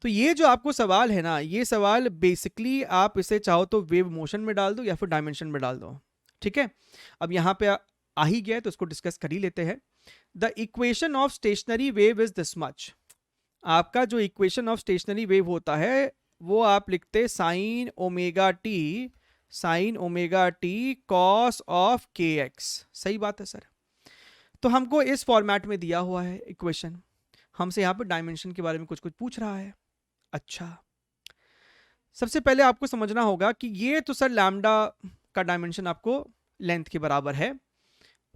तो ये जो आपको सवाल है ना, ये सवाल बेसिकली आप इसे चाहो तो वेव मोशन में डाल दो या फिर डायमेंशन में डाल दो, ठीक है। अब यहाँ पे आ ही गया है तो इसको डिस्कस कर ही लेते हैं। The equation of stationary wave is this much. आपका जो इक्वेशन ऑफ स्टेशनरी वेव होता है वो आप लिखते sine omega T cos of के एक्स। सही बात है सर। तो हमको इस फॉर्मेट में दिया हुआ है इक्वेशन, हमसे यहाँ पर डायमेंशन के बारे में कुछ कुछ पूछ रहा है। अच्छा, सबसे पहले आपको समझना होगा कि ये तो सर लैम्डा का डायमेंशन आपको लेंथ के बराबर है,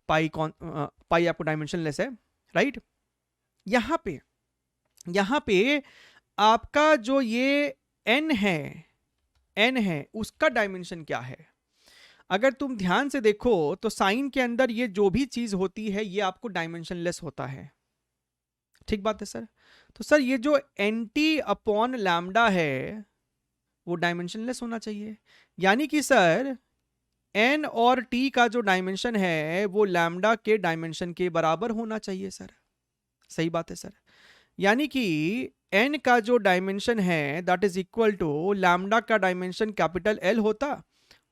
पाई आपको डायमेंशन लेस है, राइट। यहाँ पे आपका जो ये n है उसका डायमेंशन क्या है। अगर तुम ध्यान से देखो तो साइन के अंदर ये जो भी चीज होती है ये आपको डायमेंशन लेस होता है, ठीक बात है सर। तो सर ये जो nt अपॉन लैम्डा है वो डायमेंशन लेस होना चाहिए, यानी कि सर n और t का जो डायमेंशन है वो लैम्डा के डायमेंशन के बराबर होना चाहिए सर। सही बात है सर। यानी कि n का जो डायमेंशन है that is equal to lambda का डायमेंशन कैपिटल L होता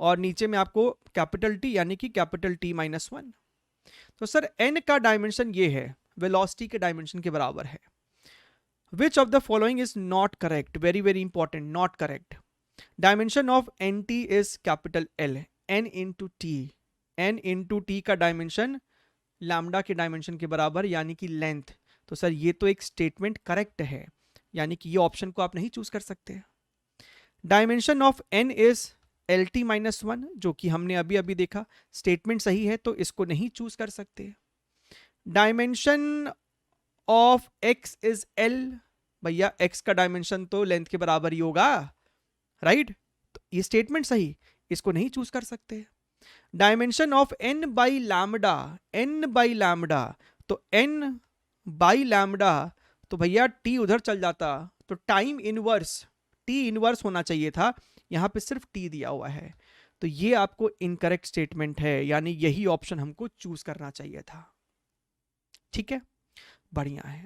और नीचे में आपको कैपिटल T यानी कि कैपिटल T माइनस 1। तो सर n का डायमेंशन ये है, वेलोसिटी के डायमेंशन के बराबर है। Which of the following is not correct, very very important, not correct. Dimension of nt is capital L, n into T का डायमेंशन लैम्डा के डायमेंशन के बराबर यानी कि लेंथ। तो सर ये तो एक स्टेटमेंट करेक्ट है, यानी कि ये ऑप्शन को आप नहीं चूज कर सकते। Dimension of n is LT minus 1, जो कि हमने अभी अभी देखा, स्टेटमेंट सही है तो इसको नहीं चूज कर सकते। Dimension of x is L, भैया x का डायमेंशन तो लेंथ के बराबर ही होगा, राइट। तो ये स्टेटमेंट सही, इसको नहीं चूज कर सकते। Dimension of n by lambda, तो n बाई लैम्डा, तो भैया t उधर चल जाता तो टाइम इनवर्स t इनवर्स होना चाहिए था, यहां पे सिर्फ t दिया हुआ है। तो ये आपको इनकरेक्ट स्टेटमेंट है, यानी यही ऑप्शन हमको चूज करना चाहिए था। ठीक है, बढ़िया है।